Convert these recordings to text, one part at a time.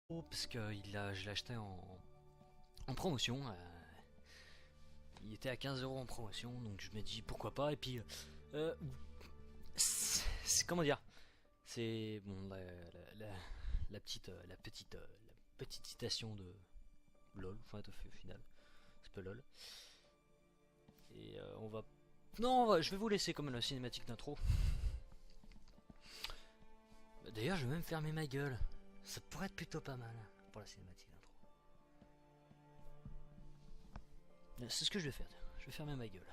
parce que je l'ai acheté en promotion. Il était à 15 € en promotion, donc je me dis pourquoi pas. Et puis, comment dire, c'est bon la petite citation de LOL. Enfin, au final, c'est pas LOL. Et on va, non, je vais vous laisser comme la cinématique d'intro. D'ailleurs, je vais même fermer ma gueule. Ça pourrait être plutôt pas mal pour la cinématique d'intro. C'est ce que je vais faire. Je vais fermer ma gueule.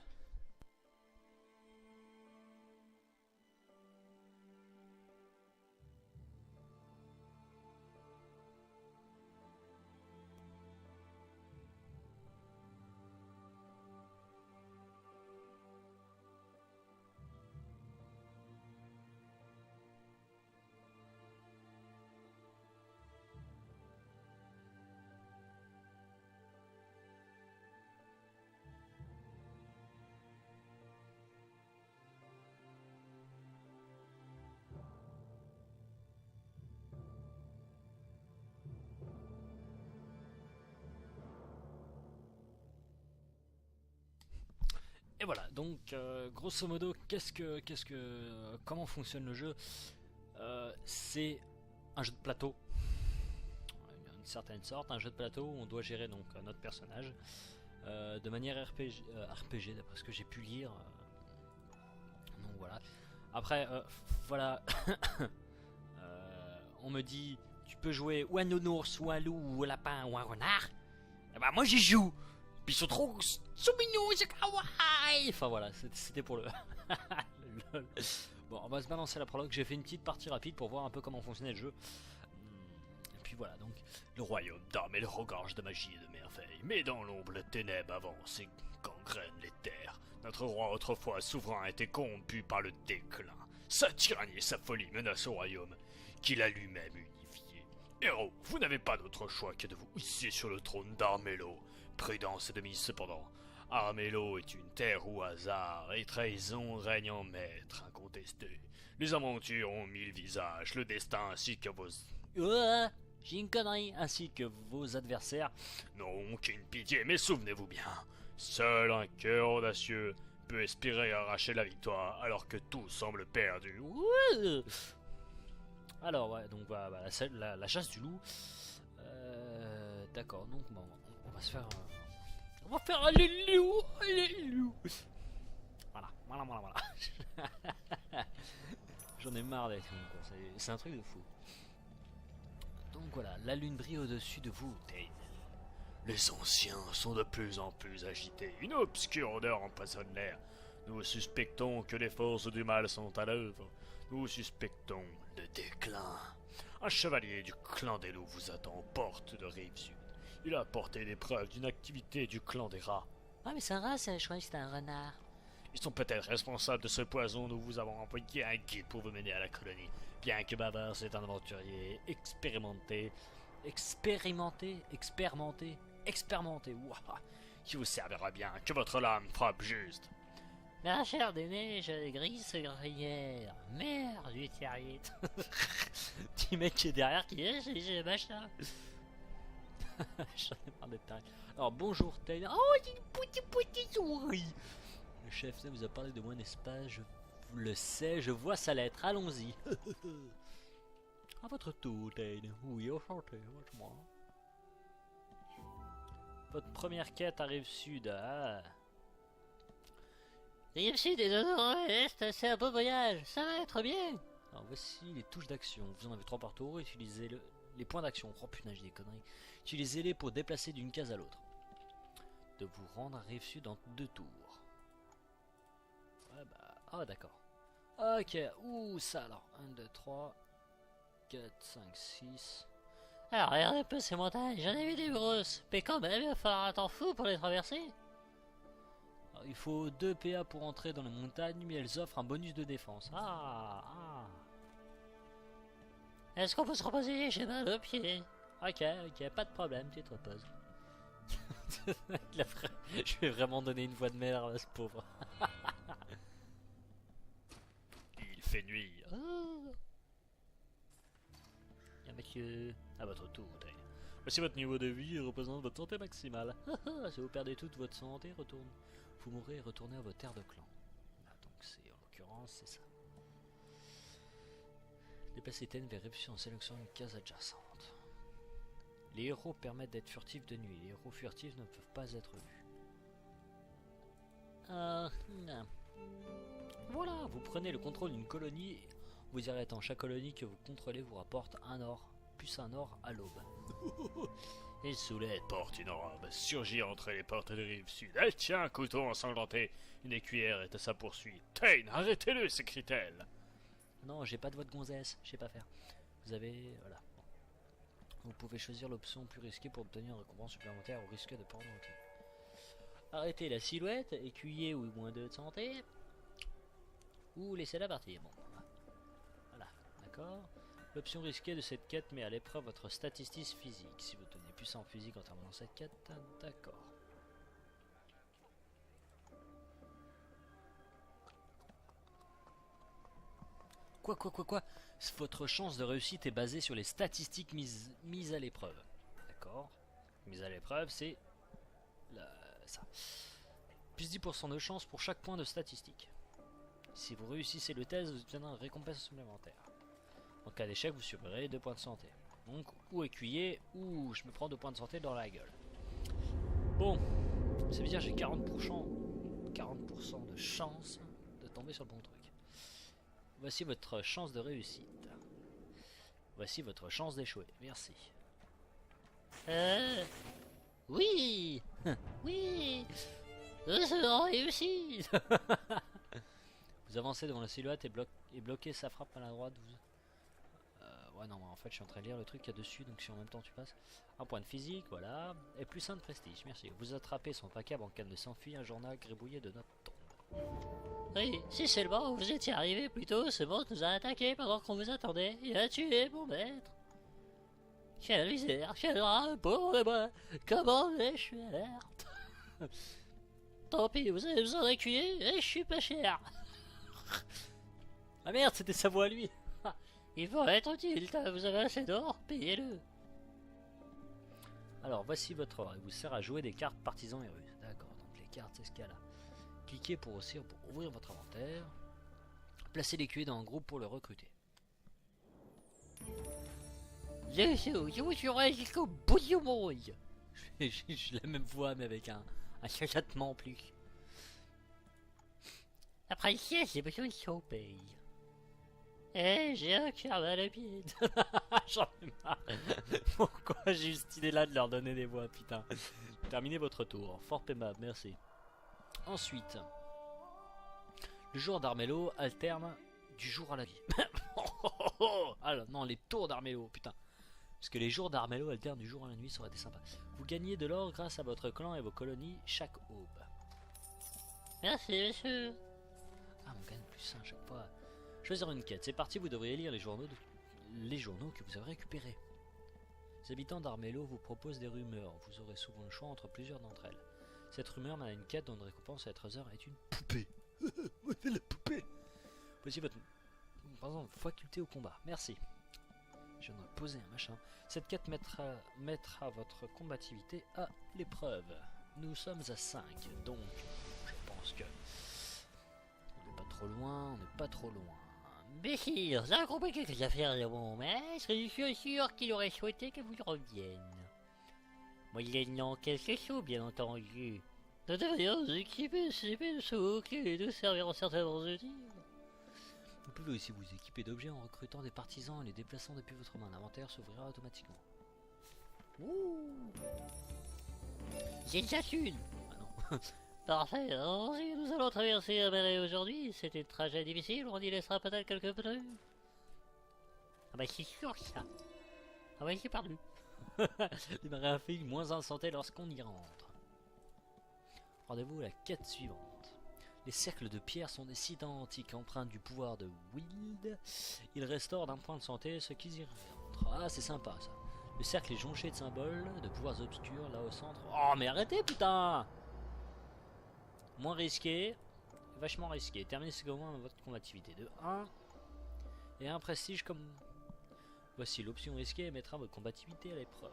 Et voilà, donc grosso modo, comment fonctionne le jeu? C'est un jeu de plateau, une certaine sorte, un jeu de plateau où on doit gérer donc notre personnage de manière RPG, d'après ce que j'ai pu lire. Donc voilà. Après, voilà, on me dit, tu peux jouer ou un nounours, ou un loup, ou un lapin, ou un renard. Et bah moi j'y joue. Puis ils sont trop mignons, c'est kawaii. Enfin voilà, c'était pour le lol. Bon, on va se balancer la prologue. J'ai fait une petite partie rapide pour voir un peu comment fonctionnait le jeu. Et puis voilà, donc le royaume d'Armel regorge de magie et de merveilles, mais dans l'ombre, les ténèbres avancent et gangrènent les terres. Notre roi, autrefois souverain, a été corrompu par le déclin. Sa tyrannie et sa folie menacent au royaume, qu'il a lui-même unifié. Héros, vous n'avez pas d'autre choix que de vous hisser sur le trône d'Armello. Prudence et de mise cependant. Armello est une terre où hasard et trahison règnent en maître incontesté. Les aventures ont mille visages, le destin ainsi que vos... j'ai une connerie, ainsi que vos adversaires n'ont aucune pitié, mais souvenez-vous bien, seul un cœur audacieux peut espérer arracher la victoire alors que tout semble perdu. Alors ouais, donc voilà, la chasse du loup. D'accord, donc bon, on va se faire... on va faire les loups, les loups. Voilà. J'en ai marre d'être une, quoi. C'est un truc de fou. Donc voilà, la lune brille au-dessus de vous, Tain. Les anciens sont de plus en plus agités. Une obscure odeur empoisonne l'air. Nous suspectons que les forces du mal sont à l'œuvre. Nous suspectons le déclin. Un chevalier du clan des loups vous attend aux portes de Rive-Sud. Il a apporté des preuves d'une activité du clan des rats. Ah mais c'est un rat, ça, je croyais que c'était un renard. Ils sont peut-être responsables de ce poison. Nous vous avons envoyé un guide pour vous mener à la colonie. Bien que Bavard c'est un aventurier expérimenté, ouah, qui vous servira bien, que votre lame frappe juste. La chair des neiges grise gruyère, mère du terrier. Petit mec qui est derrière qui est j'ai machin. J'en ai marre d'être taré. Alors bonjour Taylor. Oh, j'ai une petite souris. Le chef vous a parlé de moi, n'est-ce pas? Je le sais, je vois sa lettre, allons-y. À votre tour, Taylor. Oui, enchanté, moi. Votre première quête arrive sud. Ah. Rive-Sud et de nord-est, c'est un beau voyage, ça va être bien. Alors voici les touches d'action. Vous en avez 3 par tour, utilisez les points d'action. Oh putain, j'ai des conneries. Utilisez-les pour déplacer d'une case à l'autre. De vous rendre à Rive-Sud en 2 tours. Ouais bah... ah d'accord. Ok, ouh ça alors. 1, 2, 3, 4, 5, 6... Alors regardez un peu ces montagnes, j'en ai vu des grosses, mais quand même il va falloir un temps fou pour les traverser. Alors, il faut 2 PA pour entrer dans les montagnes, mais elles offrent un bonus de défense. Est-ce qu'on peut se reposer? J'ai mal aux pieds. Ok, pas de problème, tu te reposes. Je vais vraiment donner une voix de merde à ce pauvre. Il fait nuit. Bien monsieur. À votre tour, Roudaille. Voici votre niveau de vie et représente votre santé maximale. Si vous perdez toute votre santé, vous mourrez et retournez à votre terre de clan. Ah, donc c'est en l'occurrence, c'est ça. Déplacez Ten vers Répulsion en sélectionnant une case adjacente. Les héros permettent d'être furtifs de nuit. Les héros furtifs ne peuvent pas être vus. Non. Voilà, vous prenez le contrôle d'une colonie. Vous y arrêtez. Chaque colonie que vous contrôlez vous rapporte un or, plus un or à l'aube. Et Soulette porte une orbe, surgit entre les portes de rive sud. Elle tient un couteau ensanglanté. Une cuillère est à sa poursuite. Tain, arrêtez-le, s'écrie-t-elle. Non, j'ai pas de voix de gonzesse, je sais pas faire. Vous avez... voilà. Bon. Vous pouvez choisir l'option plus risquée pour obtenir une récompense supplémentaire au risque de perdre votre vie. Arrêtez la silhouette, écuyer ou moins 2 de santé. Ou laissez-la partir. Bon, voilà, d'accord. L'option risquée de cette quête met à l'épreuve votre statistique physique. Si vous tenez puissant en physique en terminant cette quête, d'accord. Quoi. Votre chance de réussite est basée sur les statistiques mises à l'épreuve. D'accord. Mise à l'épreuve, c'est ça. Plus 10% de chance pour chaque point de statistique. Si vous réussissez le test, vous obtiendrez une récompense supplémentaire. En cas d'échec, vous subirez 2 points de santé. Donc, ou écuyer, ou je me prends 2 points de santé dans la gueule. Bon, ça veut dire que j'ai 40% de chance de tomber sur le bon truc. Voici votre chance de réussite. Voici votre chance d'échouer. Merci. Oui. Oui. C'est réussi. Vous avancez devant la silhouette et bloquez sa frappe à la droite. Ouais, non, en fait, je suis en train de lire le truc qu'il y a dessus, donc si en même temps tu passes. Un point de physique, voilà. Et plus 1 de prestige, merci. Vous attrapez son paquet en cas de s'enfuir, un journal gribouillé de notre tombe. Oui, si seulement vous étiez arrivé plus tôt, ce monstre nous a attaqué pendant qu'on vous attendait. Il a tué mon maître. Quelle misère, quel drame, pauvre moi. Comment vais-je faire? Tant pis, vous avez besoin d'un cuiller et je suis pas cher. Ah merde, c'était sa voix à lui. Il faut être utile, vous avez assez d'or, payez-le. Alors, voici votre or. Il vous sert à jouer des cartes partisans et russes. D'accord, donc les cartes, c'est ce qu'il y a là. Cliquez pour ouvrir votre inventaire. Placez l'écuyer dans un groupe pour le recruter. Je serai jusqu'au bout du monde. J'ai la même voix, mais avec un chuchotement en plus. Après ça, j'ai besoin de sauver. Eh, j'ai un cœur à la pied. J'en ai marre. Pourquoi j'ai eu cette idée-là de leur donner des voix, putain. Terminez votre tour. Fort aimable, merci. Ensuite, le jour d'Armello alterne du jour à la nuit. Alors, non, les tours d'Armello, putain. Parce que les jours d'Armello alternent du jour à la nuit, ça aurait été sympa. Vous gagnez de l'or grâce à votre clan et vos colonies chaque aube. Merci, monsieur. Ah, on gagne plus 1 chaque fois. Choisir une quête, c'est parti, vous devriez lire les journaux que vous avez récupérés. Les habitants d'Armello vous proposent des rumeurs, vous aurez souvent le choix entre plusieurs d'entre elles. Cette rumeur mène à une quête dont une récompense à être trésor est une poupée. C'est la poupée. Voici votre par exemple, faculté au combat, merci. Je viens de poser un machin. Cette quête mettra votre combativité à l'épreuve. Nous sommes à 5, donc je pense que on n'est pas trop loin. Messire, vous avez compris quelques affaires de mon maître, je suis sûr qu'il aurait souhaité que vous revienne. Moyennant quelques sous, bien entendu. Nous devrions équiper ces sous qui nous serviront certainement utiles. Vous pouvez aussi vous équiper d'objets en recrutant des partisans et les déplaçant depuis votre main. L'inventaire s'ouvrira automatiquement. Ouh. J'ai déjà une. Ah non. Parfait, alors si nous allons traverser la mer aujourd'hui, c'était un trajet difficile, on y laissera peut-être quelques pneus. Ah bah c'est sûr ça. Ah bah j'ai perdu. Les marins fait moins 1 santé lorsqu'on y rentre. Rendez-vous à la quête suivante. Les cercles de pierre sont des sites antiques empreints du pouvoir de Wild. Ils restaurent d'un point de santé ceux qui y rentrent. Ah c'est sympa ça. Le cercle est jonché de symboles, de pouvoirs obscurs là au centre. Oh mais arrêtez putain! Moins risqué, vachement risqué. Terminez secondairement votre combativité de 1 et un prestige comme Voici l'option risquée et mettra votre combativité à l'épreuve.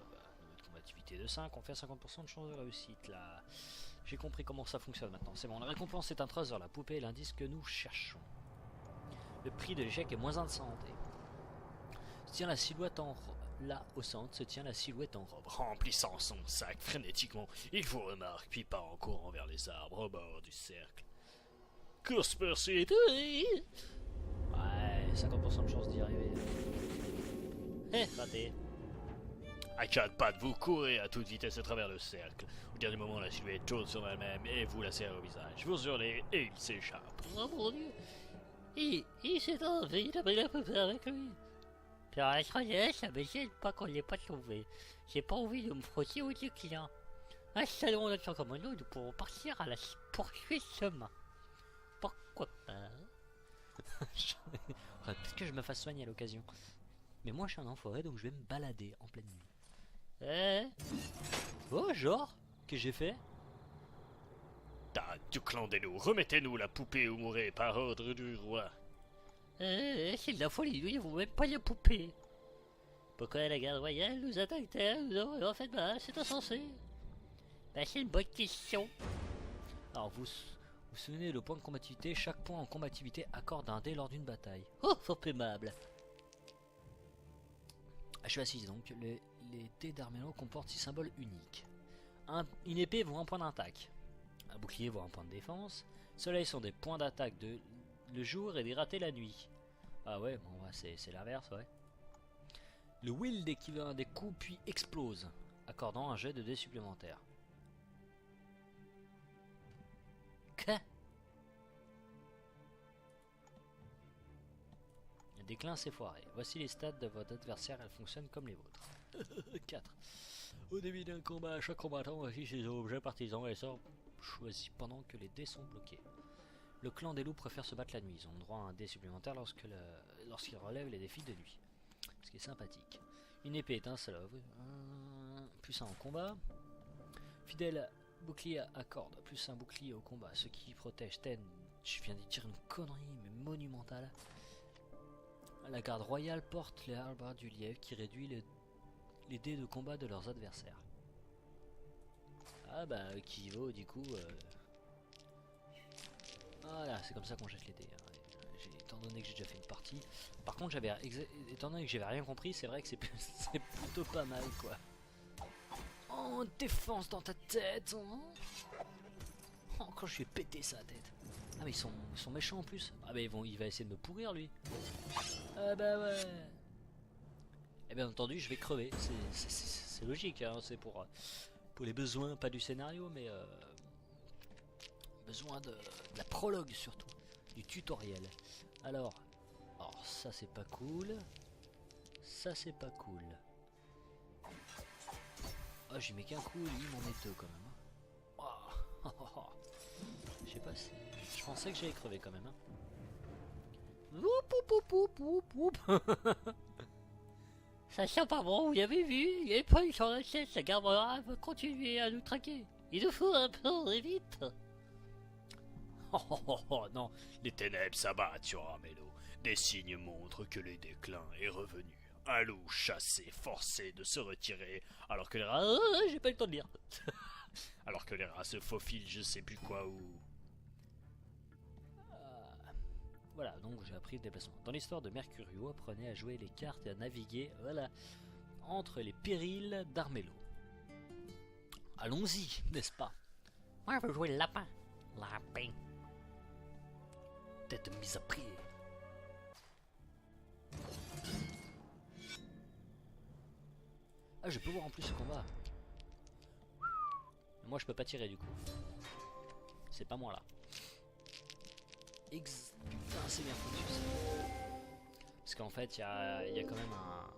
Votre combativité de 5, on fait 50% de chance de réussite là. J'ai compris comment ça fonctionne maintenant. C'est bon, la récompense est un trésor, la poupée est l'indice que nous cherchons. Le prix de l'échec est moins 1 de santé. Se tient la silhouette en là au centre se tient la silhouette en robe, remplissant son sac frénétiquement. Il vous remarque, puis part en courant vers les arbres au bord du cercle. Course poursuite. Ouais, 50% de chance d'y arriver. Raté. À 4 pattes, vous courez à toute vitesse à travers le cercle. Au dernier moment, la silhouette tourne sur elle-même et vous la serre au visage. Vous hurlez et il s'échappe. Oh mon dieu. Il s'est enlevé, il a pris la poupée avec lui. Puis je croyais, ça me gêne pas qu'on l'ait pas sauvé. J'ai pas envie de me frotter au client. Installons notre commando, nous pourrons partir à la poursuite chemin. Pourquoi pas? Peut-être que je me fasse soigner à l'occasion. Mais moi je suis un enfoiré donc je vais me balader en pleine nuit. Oh genre, qu'est-ce que j'ai fait? Tas du clan des loups, remettez-nous la poupée ou mourrez par ordre du roi. C'est de la folie, lui, vous même pas la poupée. Pourquoi la garde royale nous attaque-t-elle? Nous en fait mal, c'est insensé. Ben, c'est une bonne question. Alors vous souvenez le point de combativité, chaque point en combativité accorde un dé lors d'une bataille. Oh, fort aimable. Je suis assise donc, les dés d'Armélo comportent 6 symboles uniques. Une épée vaut 1 point d'attaque. Un bouclier vaut 1 point de défense. Soleil sont des points d'attaque le jour et des ratés la nuit. Ah ouais, bon ouais, c'est l'inverse, ouais. Le wield équivaut à des coups puis explose, accordant un jet de dés supplémentaire. Quoi? Le déclin s'est foiré. Voici les stats de votre adversaire, elles fonctionnent comme les vôtres. 4. Au début d'un combat, chaque combattant affiche ses objets partisans et sort choisi pendant que les dés sont bloqués. Le clan des loups préfère se battre la nuit. Ils ont droit à un dé supplémentaire lorsqu'ils relèvent les défis de nuit. Ce qui est sympathique. Une épée est un seul puissant en combat. Fidèle bouclier à corde. Plus un bouclier au combat. Ce qui protège Ten. Je viens de dire une connerie mais monumentale. La garde royale porte les hallebardes du lièvre qui réduit les dés de combat de leurs adversaires. Ah bah qui vaut du coup voilà, c'est comme ça qu'on jette les dés. Étant donné que j'ai déjà fait une partie. Par contre, étant donné que j'avais rien compris, c'est vrai que c'est plutôt pas mal quoi. Oh, défense dans ta tête hein. Oh, quand je vais péter sa tête. Ah mais ils sont méchants en plus. Ah bah il va essayer de me pourrir lui. Ah bah ouais. Et bien entendu je vais crever. C'est logique hein. C'est pour les besoins, pas du scénario mais besoin de la prologue surtout. Du tutoriel. Alors ça c'est pas cool. Ça c'est pas cool. Oh j'y mets qu'un coup, lui il m'en met deux quand même. Oh. Je sais pas si... Je pensais que j'allais crever quand même. Ça sent pas bon, vous avez vu? Il y a pas eu sur la chaise, la garde royale va continuer à nous traquer. Il nous faut un peu vite. Oh non, les ténèbres s'abattent sur Armélo. Des signes montrent que le déclin est revenu. Un loup chassé, forcé de se retirer, alors que les rats... j'ai pas eu le temps de lire. Alors que les rats se faufilent je sais plus quoi où... Voilà, donc j'ai appris le déplacement. Dans l'histoire de Mercurio, apprenez à jouer les cartes et à naviguer, voilà, entre les périls d'Armélo. Allons-y, n'est-ce pas? Moi je veux jouer le lapin. Lapin. Tête mise à prix. Ah, je peux voir en plus ce combat. Moi je peux pas tirer du coup. C'est pas moi là. Putain, c'est bien foutu ça. Parce qu'en fait, il y a quand même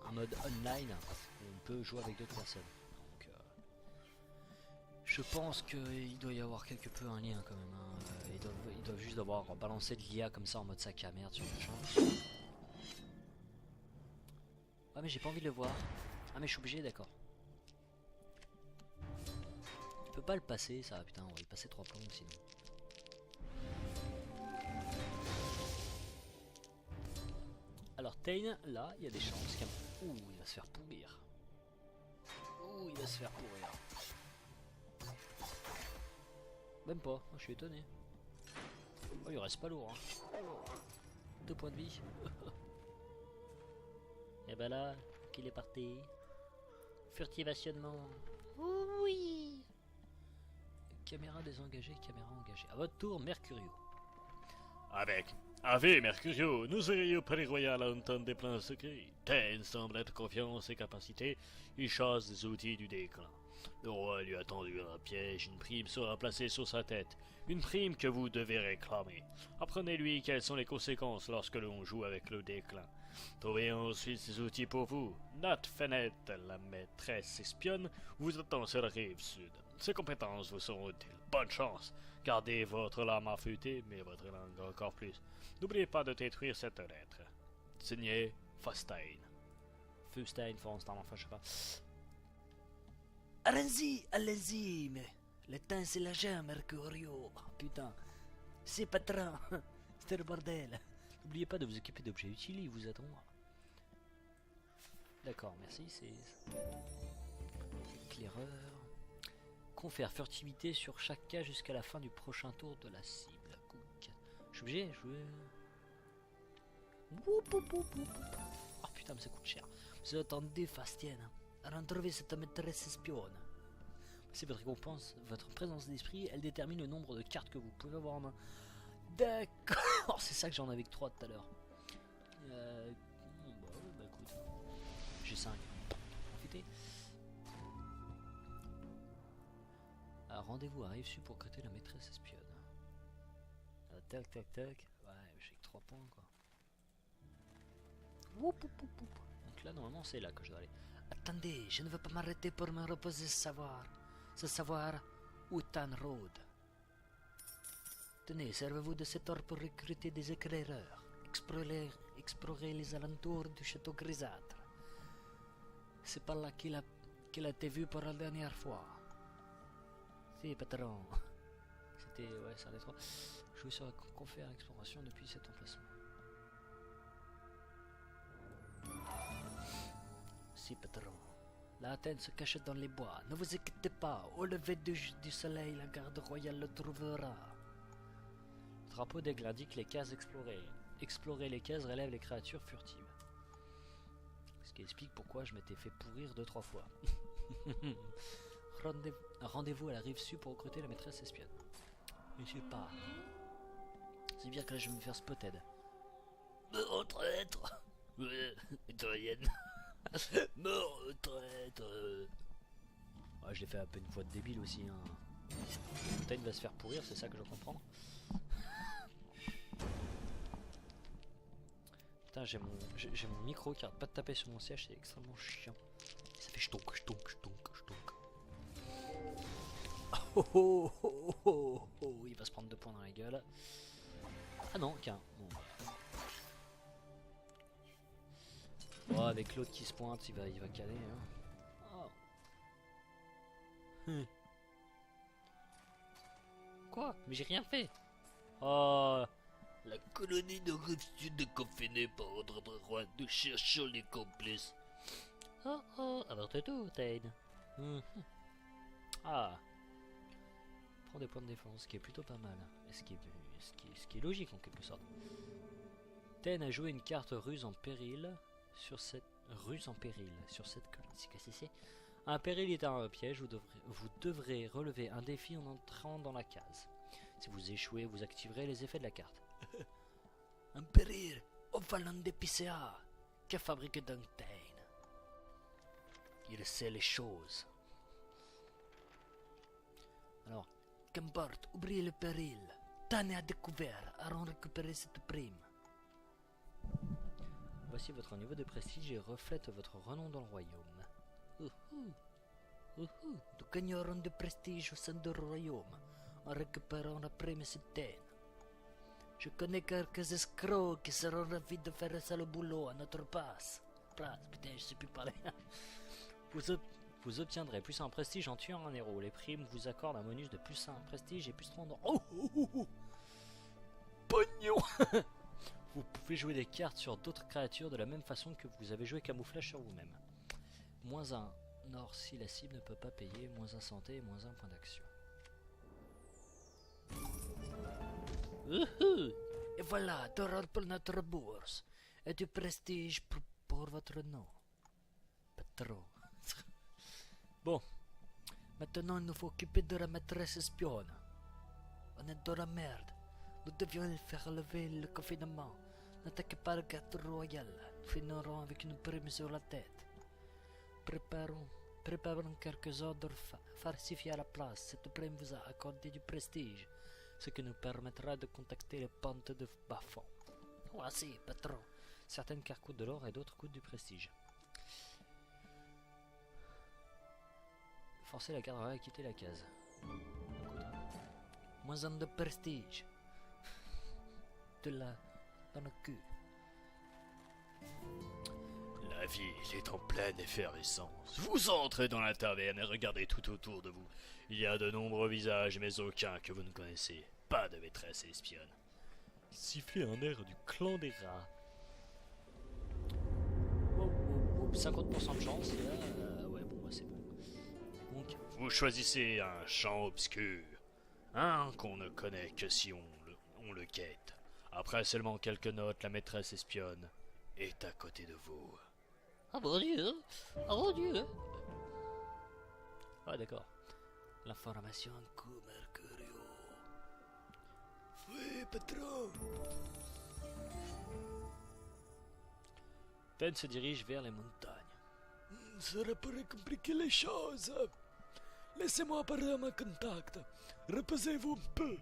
un mode online où on peut jouer avec d'autres personnes. Donc, je pense qu'il doit y avoir quelque peu un lien quand même. Hein. Ils doivent juste avoir balancé de l'IA comme ça en mode sac à merde sur le champ. Ah, mais j'ai pas envie de le voir. Ah, mais je suis obligé, d'accord. Tu peux pas le passer, ça. Putain, on va y passer 3 plombs sinon. Alors Tain, là, il y a des chances Ouh, il va se faire pourrir. Ouh, il va se faire pourrir. Même pas, je suis étonné. Oh, il reste pas lourd. Hein. 2 points de vie. Et ben là, qu'il est parti. Furtivationnement. Oui. Caméra désengagée, caméra engagée. À votre tour, Mercurio. Avec Ave Mercurio, nous aurions au palais royal à entendre des plans secrets. Ten semble être confiant en ses capacités. Il chasse des outils du déclin. Le roi lui a tendu un piège, une prime sera placée sur sa tête. Une prime que vous devez réclamer. Apprenez-lui quelles sont les conséquences lorsque l'on joue avec le déclin. Trouvez ensuite ces outils pour vous. Nat Fennet, la maîtresse espionne, vous attend sur la rive sud. Ses compétences vous seront utiles. Bonne chance. Gardez votre lame affûtée, mais votre langue encore plus. N'oubliez pas de détruire cette lettre. Signé Fastein. Fustein, Forenstein, enfin je sais pas. Allez-y, allez-y, mais le temps c'est l'argent, Mercurio. Oh, putain, C'est patron, c'est le bordel. n'oubliez pas de vous occuper d'objets utiles, ils vous aideront. D'accord, merci, c'est... Éclaireur... Confère furtivité sur chaque cas jusqu'à la fin du prochain tour de la cible. Cook. Je suis obligé de jouer... Oh putain, mais ça coûte cher. Vous attendez, Fastienne, à retrouver cette maîtresse espionne. C'est votre récompense, votre présence d'esprit, elle détermine le nombre de cartes que vous pouvez avoir en main. D'accord, c'est ça que j'en avais que 3 tout à l'heure. Bah écoute, j'ai 5. Profitez. Rendez-vous à Rive-Sud pour recruter la maîtresse espionne. Tac tac tac. Ouais, j'ai que 3 points quoi. Donc là, normalement, c'est là que je dois aller. Attendez, je ne veux pas m'arrêter pour me reposer ce savoir Utan Road. Tenez, servez-vous de cet or pour recruter des éclaireurs. Explorer les alentours du château grisâtre. C'est par là qu'il a été vu pour la dernière fois. Si, patron. C'était, ouais, ça allait trop. Jouer sur la confère exploration depuis cet emplacement. Si, patron. La Athènes se cache dans les bois. Ne vous inquiétez pas. Au lever du soleil, la garde royale le trouvera. Le drapeau d'aigle indique les cases explorées. Explorer les cases relève les créatures furtives. Ce qui explique pourquoi je m'étais fait pourrir 2-3 fois. Rendez-vous à la rive sud pour recruter la maîtresse espionne. Je sais pas. C'est bien que là je vais me faire spotted. Mort traître. Mitoyenne. Mort traître. Ouais, je l'ai fait un peu une fois de débile aussi. Hein. Montaigne va se faire pourrir, c'est ça que je comprends. Putain, j'ai mon micro qui arrête pas de taper sur mon siège, c'est extrêmement chiant. Ça fait chtonk. Oh, il va se prendre 2 points dans la gueule. Ah non, qu'un. Bon. Oh, avec l'autre qui se pointe, il va caler. Hein. Oh. Quoi? Mais j'ai rien fait. Oh. La colonie de Rive-Sud est confinée par ordre de roi. Nous cherchons les complices. Oh, avant tout, Tain. Ah. Prends des points de défense, ce qui est plutôt pas mal. Et ce qui est logique en quelque sorte. Ten a joué une carte ruse en péril sur cette colline. Qu'est-ce que c'est? Un péril est un piège, vous devrez relever un défi en entrant dans la case. Si vous échouez, vous activerez les effets de la carte. Un péril au Valon de Picea, que fabrique Duntain. Il sait les choses. Alors, qu'importe, oubliez le péril. Tan est à découvert, allons récupérer cette prime. Voici votre niveau de prestige et reflète votre renom dans le royaume. Nous gagnerons de prestige au sein du royaume en récupérant la prime citaine. Je connais quelques escrocs qui seront ravis de faire ça le boulot à notre place. Putain, je sais plus parler. Vous obtiendrez plus un prestige en tuant un héros. Les primes vous accordent un bonus de plus 1 prestige et plus 30 dans... Oh, Pognon. Vous pouvez jouer des cartes sur d'autres créatures de la même façon que vous avez joué camouflage sur vous-même. -1 or si la cible ne peut pas payer, -1 santé et -1 point d'action. Et voilà, d'or pour notre bourse. Et du prestige pour votre nom. Pas trop. Bon. Maintenant, il nous faut occuper de la maîtresse espionne. On est dans la merde. Nous devions faire lever le confinement. N'attaquez pas le garde royal. Nous finirons avec une prime sur la tête. Préparons quelques ordres falsifiés à la place. Cette prime vous a accordé du prestige, ce qui nous permettra de contacter les pentes de bas-fond. Voici, patron. Certaines cartes coûtent de l'or et d'autres coûtent du prestige. Forcez la garde royale à quitter la case. -1 de prestige. Dans le cul. La ville est en pleine effervescence. Vous entrez dans la taverne et regardez tout autour de vous. Il y a de nombreux visages, mais aucun que vous ne connaissez. Pas de maîtresse espionne. Sifflez un air du clan des rats. 50% de chance, et là, ouais, bon, bah, c'est bon. Donc, Vous choisissez un champ obscur. Un qu'on ne connaît que si on le quête. Après seulement quelques notes, la maîtresse espionne est à côté de vous. Ah mon dieu! Ah mon dieu! ouais, d'accord. L'information coup Mercurio. Oui, patron. Ten se dirige vers les montagnes. Ça pourrait compliquer les choses. Laissez-moi parler à mon contact. Reposez-vous un peu.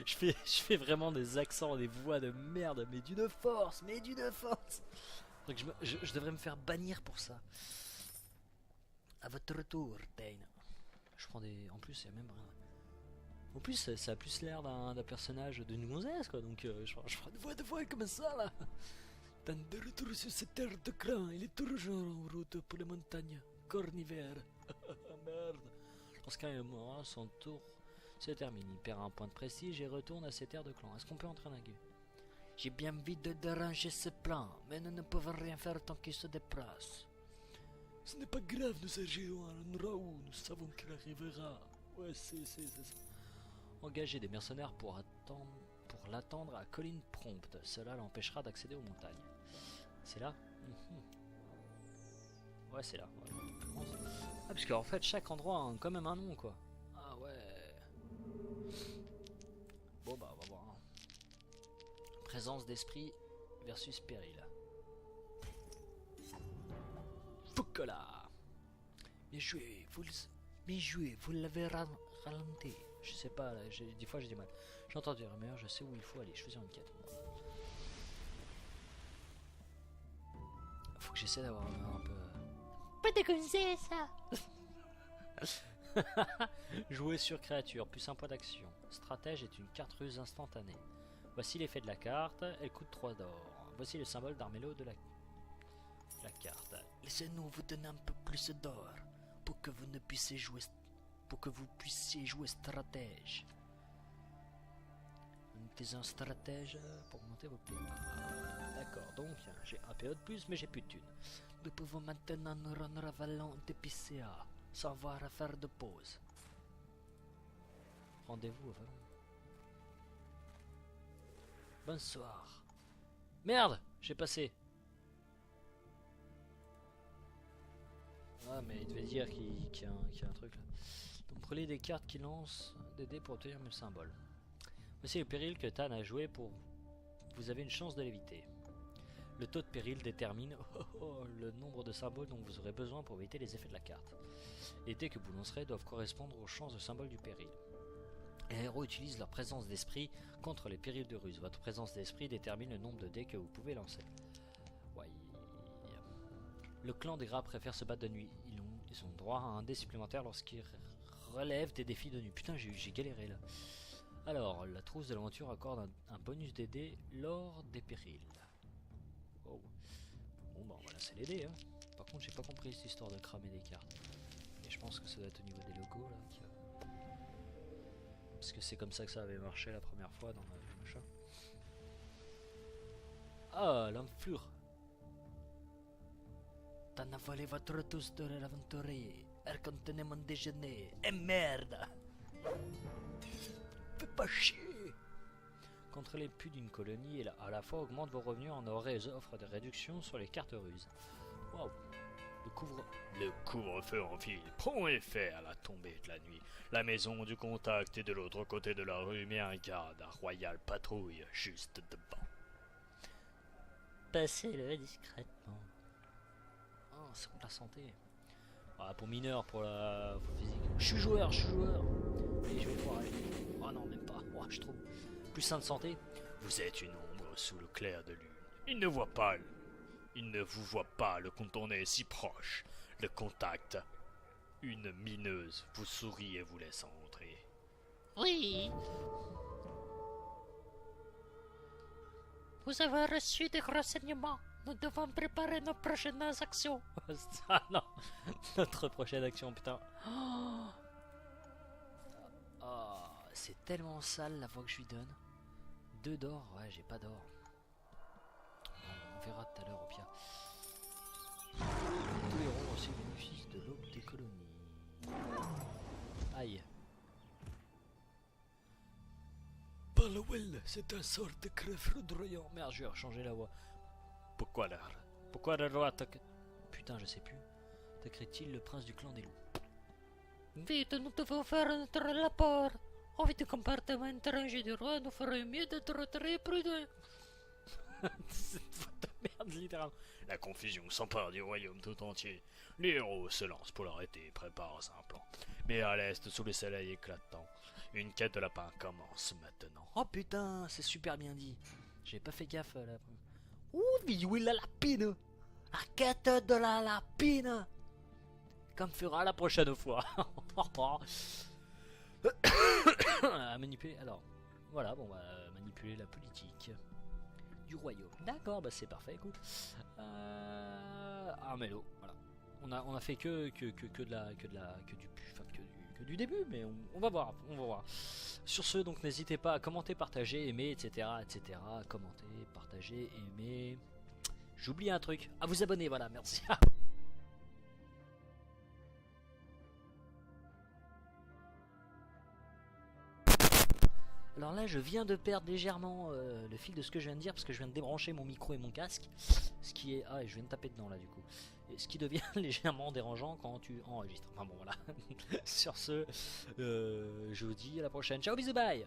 je fais vraiment des accents, des voix de merde, mais d'une force, Donc je devrais me faire bannir pour ça. À votre retour, Dane. Je prends des... En plus, il y a même... En plus, ça a plus l'air d'un personnage d'une gonzesse, quoi. Donc je prends une voix comme ça, là. Dan de retour sur cette terre de cran, il est toujours en route pour les montagnes cornivères. Merde. Lorsqu'un est mort, son tour se termine. Il perd un point de prestige et retourne à ses terres de clan. Est-ce qu'on peut entrer en gueule? J'ai bien envie de déranger ce plan, mais nous ne pouvons rien faire tant qu'il se déplace. Ce n'est pas grave, nous agirons à un endroit où nous savons qu'il arrivera. Ouais, c'est ça. Engager des mercenaires pour l'attendre à colline prompte. Cela l'empêchera d'accéder aux montagnes. C'est là? Ouais, c'est là. Ouais. Ah, parce qu'en fait, chaque endroit a quand même un nom, quoi. Ah ouais. Bon, bah, on va voir. Présence d'esprit versus péril. Foucola. Bien joué, vous l'avez ralenti. Je sais pas, là, des fois j'ai du mal. J'ai entendu rumeur, je sais où il faut aller. Je faisais une quête. Faut que j'essaie d'avoir un peu... Pas de commencer ça! Jouer sur créature, plus un point d'action. Stratège est une carte ruse instantanée. Voici l'effet de la carte, elle coûte 3 d'or. Voici le symbole d'Armello de la carte. Laissez-nous vous donner un peu plus d'or pour que vous puissiez jouer stratège. Utilisez un stratège pour monter vos PA. D'accord, donc j'ai un PA de plus, mais j'ai plus de thunes. Nous pouvons maintenant nous rendre à Vallon de PCA sans avoir à faire de pause. Rendez-vous au Vallon. Bonsoir. Merde, j'ai passé. Ah, mais il devait dire qu'il y a un truc là. Donc prenez des cartes qui lancent des dés pour obtenir le symbole. Voici le péril que Tan a joué pour... Vous avez une chance de l'éviter. Le taux de péril détermine le nombre de symboles dont vous aurez besoin pour éviter les effets de la carte. Les dés que vous lancerez doivent correspondre aux chances de symbole du péril. Les héros utilisent leur présence d'esprit contre les périls de ruse. Votre présence d'esprit détermine le nombre de dés que vous pouvez lancer. Ouais. Le clan des rats préfère se battre de nuit. Ils ont droit à un dé supplémentaire lorsqu'ils relèvent des défis de nuit. Putain, j'ai galéré là. Alors, la trousse de l'aventure accorde un bonus des dés lors des périls. Oh. Bon bah on va lancer les dés, hein. Par contre, j'ai pas compris cette histoire de cramer des cartes. Et je pense que ça doit être au niveau des logos là. Parce que c'est comme ça que ça avait marché la première fois dans le machin. Ah, l'enflure. T'en as volé votre tous de l'aventurier. Elle contenait mon déjeuner. Et merde! Fais pas chier! Contre les puits d'une colonie et à la fois augmente vos revenus en aurez et offre des réductions sur les cartes ruses. Waouh! Le couvre-feu en ville prend effet à la tombée de la nuit. La maison du contact est de l'autre côté de la rue, mais un garde royal patrouille juste devant. Passez-le discrètement. Oh, c'est pour la santé. Ah, pour mineur, pour la physique. Je suis joueur. Et je vais pouvoir aller. Oh non, même pas. Oh, je trouve. Plus sain de santé. Vous êtes une ombre sous le clair de lune. Il ne vous voit pas le contourner si proche. Le contact. Une mineuse vous sourit et vous laisse entrer. Oui. Vous avez reçu des renseignements. Nous devons préparer nos prochaines actions. Ah non. Notre prochaine action, putain. Oh, c'est tellement sale la voix que je lui donne. 2 d'or, ouais, j'ai pas d'or. On verra tout à l'heure au pire. Les 2 héros ont aussi le bénéfice de l'aube des colonies. Aïe. Palwell, c'est un sort de creux foudroyant. Merde, je vais changer la voix. Pourquoi le roi attaque... Putain, je sais plus. Attaquerait-il le prince du clan des loups? Vite, nous devons faire notre rapport. Au vu du comportement étranger du roi, nous ferions mieux d'être très prudents. C'est une faute de merde, littéralement. La confusion s'empare du royaume tout entier. Les héros se lancent pour l'arrêter et préparent un plan. Mais à l'est, sous le soleil éclatant, une quête de lapin commence maintenant. Oh putain, c'est super bien dit. J'ai pas fait gaffe là. Ouh, où est la lapine? La quête de la lapine. Comme fera la prochaine fois. À manipuler. Alors, voilà, bon, manipuler la politique du royaume. D'accord, bah c'est parfait, écoute. Armello, voilà. On a fait que du début, mais on va voir, Sur ce, donc n'hésitez pas à commenter, partager, aimer, etc., commenter, partager, aimer. J'oublie un truc, à vous abonner, voilà, merci. Alors là, je viens de perdre légèrement le fil de ce que je viens de dire parce que je viens de débrancher mon micro et mon casque, ce qui est et je viens de taper dedans là du coup, et ce qui devient légèrement dérangeant quand tu enregistres. Enfin bon voilà. Sur ce, je vous dis à la prochaine. Ciao, bisous, bye.